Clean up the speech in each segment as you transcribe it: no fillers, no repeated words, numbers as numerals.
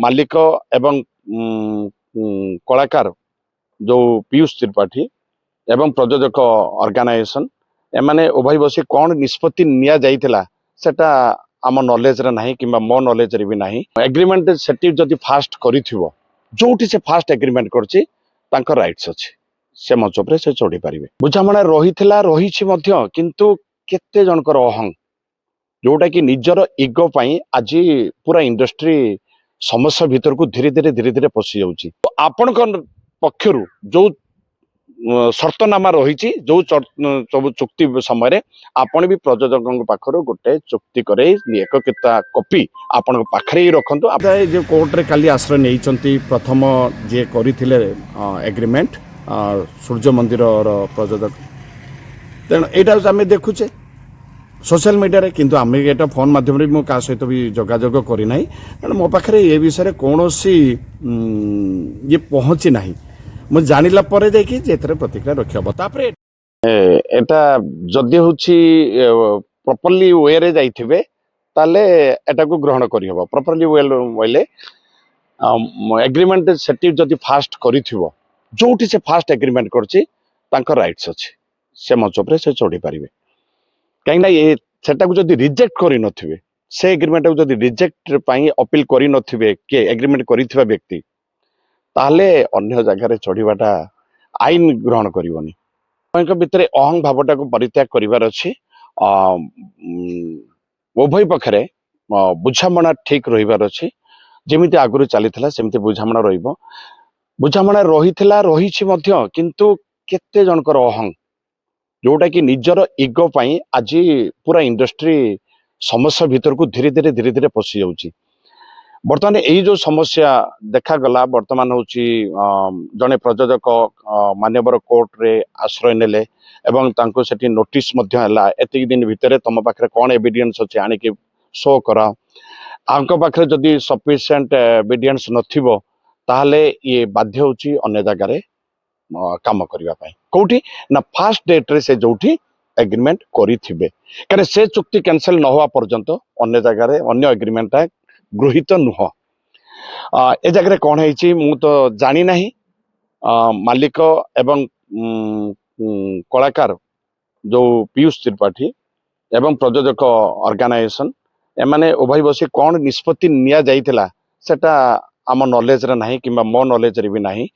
मालिक एवं कलाकार जो पीयूष त्रिपाठी एवं प्रयोजक ऑर्गेनाइजेशन एमाने उभय बसी कौन निष्पत्ति निया जाइथिला सेटा आम नॉलेज रे नाही किंबा मो नॉलेज रे भी नाही। एग्रीमेंट सेटी जदि फास्ट करिथिबो जोठी से फास्ट एग्रीमेंट करछि तांकर राइट्स अछि से मंच पर से चढ़ी पारिबे। बुझामणा रहिथिला रहिछि मध्य किंतु केते जनकर अहं जोटा कि निजर इगो पाई आज पूरा इंडस्ट्री समस्या भीतर को धीरे धीरे पशि जाउछि। तो आपण पक्षरु जो शर्तनामा रही जो सब चुक्ति समय आपण भी प्रयोजक पाखर गोटे चुक्ति करे एकता कॉपी आपण पाखरे रखंतु। जो कोर्ट रे काली आश्रय नहीं प्रथम जे करथिले एग्रीमेंट सूर्य मंदिर प्रयोजक तेणु यहाँ आम देखुचे सोशल मीडिया रे किंतु आम एटा फोन माध्यम रे मो का सहित भी जोगाजोग करी नाही कारण मो पाखरे ए विषय कोनोसी ये पहुंची नाही। मु जानिला परे देखि जेतरे प्रतिक्रिया रखिबो तापरे एटा जदि होछि प्रॉपर्ली वे रे जाइथिबे ताले एटा को ग्रहण करि हबो। प्रॉपर्ली वेले एग्रीमेंट सेटी जदि फास्ट करिथिबो जोठी से फास्ट एग्रीमेंट करछि तांकर राइट्स अछि से मंच पर से चढ़ी पारिबे। कहीं ये सेटा को जदि रिजेक्ट करि नथिबे से एग्रीमेंट को जदि रिजेक्ट पई अपील करि नथिबे के एग्रीमेंट करिथिबा व्यक्ति ताले अन्य जगह चढ़ीवाटा आईन ग्रहण करबनी। भितर अहं भावटा को परित्याग करिवार अछि। उभय पक्षरे बुझामणा ठीक रहिबार अछि। जेमिति आगुरु चलीथिला सेमिति बुझामणा रहिबो। बुझामणा रहिथिला रहिछि मध्य किंतु केते जनकर अहं जोटा कि निजर इगो पाई आज पूरा इंडस्ट्री समस्या भीतर को धीरे धीरे पशि जाउछि। बर्तमान यही जो समस्या देखा गला बर्तमान होची जने प्रयोजक मान्यवर कोर्ट रे आश्रय नेले एवं तांको सेठी नोटिस मध्य हला एतिक दिन भितरे तम पाखरे कोन एविडेंस अछि आनि के शो करा। आंको पाखरे जदि सफिशिएंट एविडेंस नथिबो ताहले ये बाध्य होची अन्य जगह रे काम करिवा पाई कोठी ना फास्ट डेट रे से जोठी एग्रीमेंट करिथिबे कारण से चुक्ति कैंसिल न होवा पर्यंत अन्य जगह रे अन्य एग्रीमेंट गृहीत नुह। ए जगह कौन है मु तो जानी नहीं। मालिक एवं कलाकार जो पीयूष त्रिपाठी एवं प्रयोजक ऑर्गेनाइजेशन एमाने उभय बसी कौन निष्पत्ति निया जाइथिला सेटा आम नॉलेज रे नाही किंबा मो नॉलेज रे भी नाही।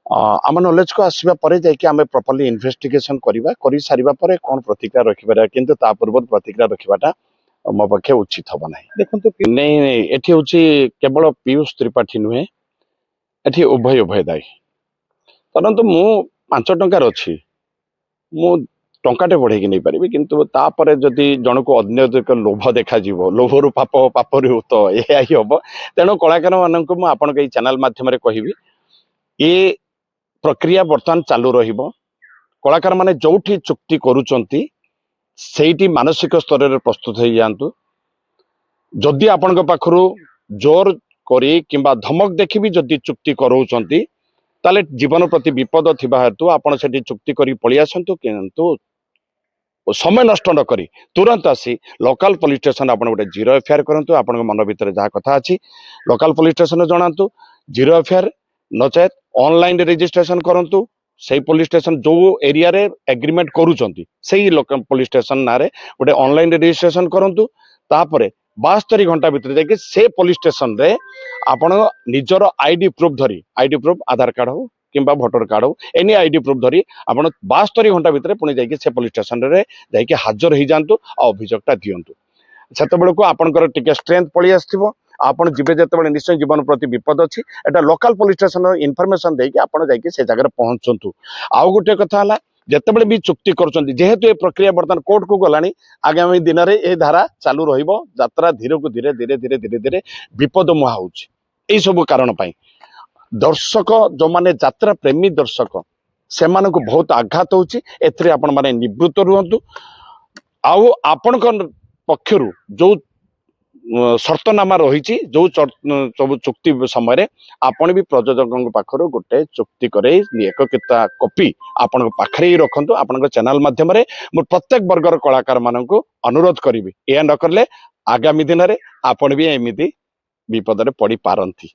आम नॉलेज को आसवा परे जाइके आमे प्रॉपर्ली इन्वेस्टिगेशन करिबा करि सारिबा परे कौन प्रतिक्रिया रखिबा किंतु ता पूर्व प्रतिक्रिया रखिबाटा मो पक्षे उचित हम ना। देखो नहीं नहीं एठी होची केवल पीयूष त्रिपाठी नुहे एठी उभय उभय दायी। परंतु मु 5 टंकार अछि मु टंकाटे बढ़ेकी नहीं पारिबी किंतु तापरे जदि जनको अन्य लोभ देखा जीवो लोभरु पाप पापरु तो एया ही हबो। तेणु कलाकार माननको मु आपन के चैनल माध्यम रे कहिबी ए प्रक्रिया बर्तमान चालू रहिबो। कलाकार माने जोठी चुक्ति करूचंती सेठी मानसिक स्तर रे प्रस्तुत हो जातु। जदि आपण पाखरु जोर करी किंबा धमक देखि भी जदि चुक्ति कराउचंती ताले जीवन प्रति विपद थिबा हेतु आपण सेठी चुक्ति करी पळि आसंतु किंतु समय नष्ट न करी तुरंत आसी लोकल पुलिस स्टेशन आपण गोटे 0 एफआईआर करंतु। आपण मन भीतर जहा कथा अछि लोकल पुलिस स्टेशन जणांतु 0 एफआईआर नचेत ऑनलाइन रजिस्ट्रेशन करंतु। से पुलिस स्टेशन जो एरिया रे एग्रीमेंट करूचंती सेही लोकल पुलिस स्टेशन नारे गोटे ऑनलाइन रजिस्ट्रेशन करंतु। तापरे 72 घंटा भीतर जाके से पुलिस स्टेशन रे आपण निजर आईडी प्रूफ धरी आईडी प्रूफ आधार कार्ड हो किंबा वोटर कार्ड हो एनी आईडी प्रूफ धरी आपण 72 घंटा भीतर पुणी जाके से पुलिस स्टेशन रे जाके हाजर हो जांतु आ अभियोगटा दियंतु। सेते बेले को आपनकर टिके स्ट्रेंथ पळि आस्थिबो आपण जिबे जते निश्चय जीवन प्रति विपद अछि एटा लोकल पुलिस स्टेशन इनफॉरमेशन देके आपण जाके से जगह पहुंचंतु। आउ गोटे कथा हला जेतेबेले भी चुक्ति करचंती जेहेतु ए प्रक्रिया बर्तमान कोर्ट को गलानी आगामी दिन रे ए धारा चालू रहिबो यात्रा धीरे को धीरे धीरे धीरे धीरे धीरे विपद मुहा होउची। एई सब कारण पई दर्शक जो माने यात्रा प्रेमी दर्शक से मानको बहुत आघात होउची। एथरे आपण माने निवृत्त रुहंतु। आउ आपण पक्षरु जो शर्तनामा रही जो सब चुक्ति समय आपण भी प्रयोजक पाखर गोटे चुक्ति करे एकता कॉपी आपण पाखरे रखंतु। आपण चैनल माध्यम रे प्रत्येक वर्गर कलाकार मानक अनुरोध करी या न करले आगामी दिन रे आपण भी एमिति ବିପଦରେ ପଡିପାରନ୍ତି।